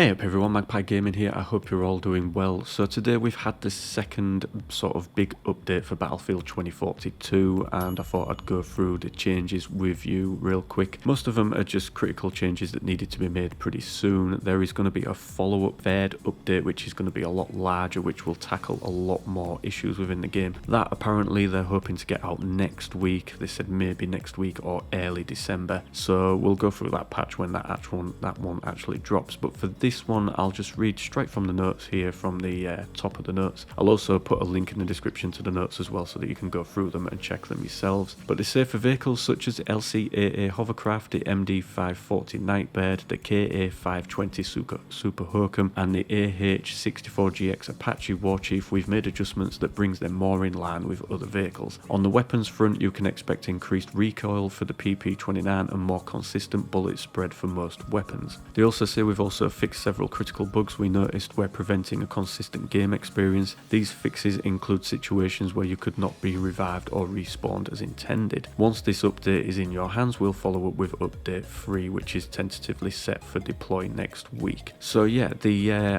Hey up everyone, Magpie Gaming here. I hope you're all doing well. So today we've had the second sort of big update for Battlefield 2042 and I thought I'd go through the changes with you real quick. Most of them are just critical changes that needed to be made pretty soon. There is going to be a follow-up third update which is going to be a lot larger, which will tackle a lot more issues within the game. That apparently they're hoping to get out next week. They said maybe next week or early December. So we'll go through that patch when that one actually drops. But for this one, I'll just read straight from the notes here from the top of the notes. I'll also put a link in the description to the notes as well so that you can go through them and check them yourselves. But they say for vehicles such as the LCAA Hovercraft, the MD540 Nightbird, the KA520 Super Hokum and the AH64GX Apache Warchief, we've made adjustments that brings them more in line with other vehicles. On the weapons front, you can expect increased recoil for the PP29 and more consistent bullet spread for most weapons. They also say we've also fixed several critical bugs we noticed were preventing a consistent game experience. These fixes include situations where you could not be revived or respawned as intended. Once this update is in your hands, we'll follow up with update 3, which is tentatively set for deploy next week. So yeah,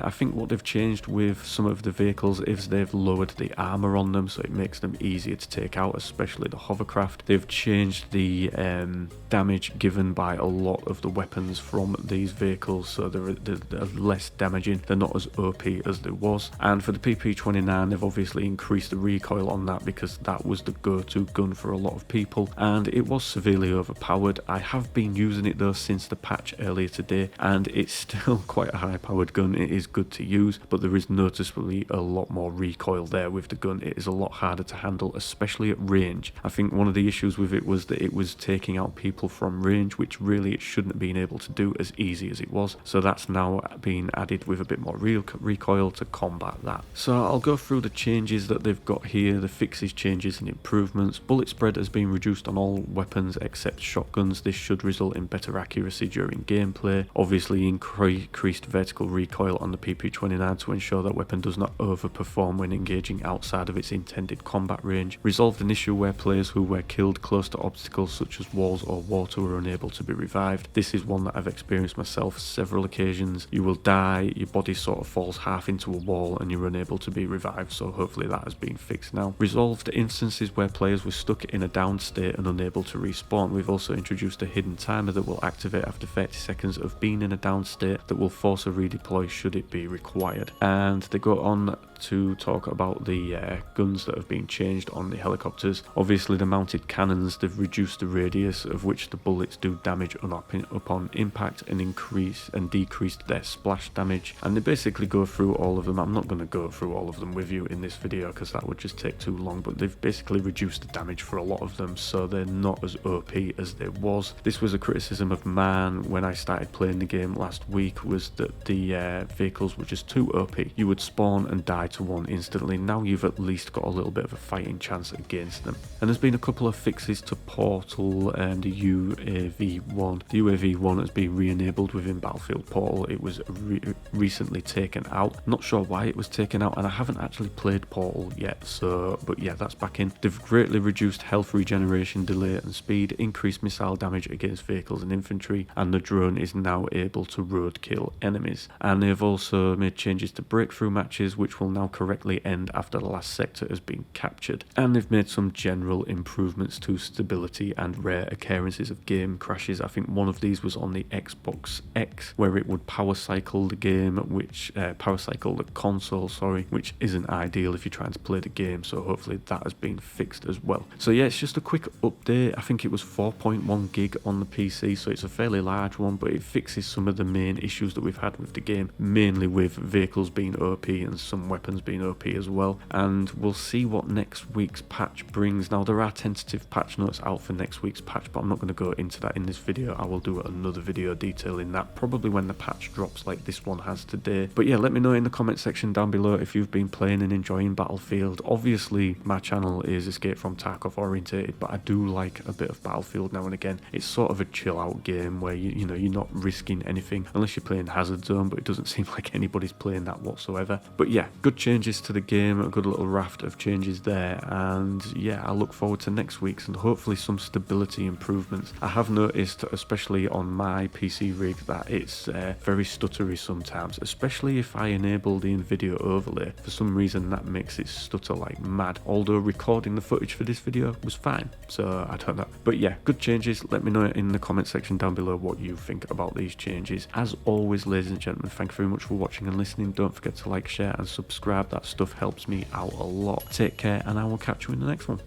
I think what they've changed with some of the vehicles is they've lowered the armor on them, so it makes them easier to take out, especially the hovercraft. They've changed the damage given by a lot of the weapons from these vehicles, so they're less damaging. They're not as OP as they was. And for the PP29, they've obviously increased the recoil on that because that was the go-to gun for a lot of people, and it was severely overpowered. I have been using it though since the patch earlier today, and it's still quite a high-powered gun. It is good to use, but there is noticeably a lot more recoil there with the gun. It is a lot harder to handle, especially at range. I think one of the issues with it was that it was taking out people from range, which really it shouldn't have been able to do as easy as it was. So that's now been added with a bit more recoil to combat that. So I'll go through the changes that they've got here, the fixes, changes and improvements. Bullet spread has been reduced on all weapons except shotguns. This should result in better accuracy during gameplay. Obviously increased vertical recoil on the PP29 to ensure that weapon does not overperform when engaging outside of its intended combat range. Resolved an issue where players who were killed close to obstacles such as walls or water were unable to be revived. This is one that I've experienced myself several occasions. You will die, your body sort of falls half into a wall and you're unable to be revived, so hopefully that has been fixed now. Resolved instances where players were stuck in a down state and unable to respawn. We've also introduced a hidden timer that will activate after 30 seconds of being in a down state that will force a redeploy should it be required. And they go on to talk about the guns that have been changed on the helicopters. Obviously the mounted cannons, they've reduced the radius of which the bullets do damage upon impact and decreased their splash damage, and they basically go through all of them. I'm not going to go through all of them with you in this video because that would just take too long, but they've basically reduced the damage for a lot of them, so they're not as OP as they was. This was a criticism of mine when I started playing the game last week, was that the vehicles were just too OP. You would spawn and die to one instantly. Now you've at least got a little bit of a fighting chance against them. And there's been a couple of fixes to Portal and the UAV1. The UAV1 has been re-enabled within Battlefield Portal. It was recently taken out. Not sure why it was taken out, and I haven't actually played Portal yet, so but yeah, that's back in. They've greatly reduced health regeneration, delay and speed, increased missile damage against vehicles and infantry, and the drone is now able to roadkill enemies. And they've also made changes to breakthrough matches, which will now correctly end after the last sector has been captured. And they've made some general improvements to stability and rare occurrences of game crashes. I think one of these was on the Xbox X, where it would power cycle the game, power cycle the console, which isn't ideal if you're trying to play the game, so hopefully that has been fixed as well. So yeah, it's just a quick update. I think it was 4.1 gig on the PC, so it's a fairly large one, but it fixes some of the main issues that we've had with the game, mainly with vehicles being OP and some weapons being OP as well. And we'll see what next week's patch brings. Now there are tentative patch notes out for next week's patch, but I'm not going to go into that in this video. I will do another video detailing that probably when the patch drops like this one has today. But yeah, let me know in the comment section down below if you've been playing and enjoying Battlefield. Obviously my channel is Escape from Tarkov orientated, but I do like a bit of Battlefield now and again. It's sort of a chill out game where you know you're not risking anything unless you're playing Hazard Zone, but it doesn't seem like anybody's playing that whatsoever. But yeah, good changes to the game, a good little raft of changes there, and yeah, I look forward to next week's and hopefully some stability improvements. I have noticed, especially on my PC rig, that it's very stuttery sometimes, especially if I enable the in-video overlay. For some reason that makes it stutter like mad, although recording the footage for this video was fine, so I don't know. But yeah, good changes. Let me know in the comment section down below what you think about these changes. As always, ladies and gentlemen, thank you very much for watching and listening. Don't forget to like, share and subscribe. That stuff helps me out a lot. Take care, and I will catch you in the next one.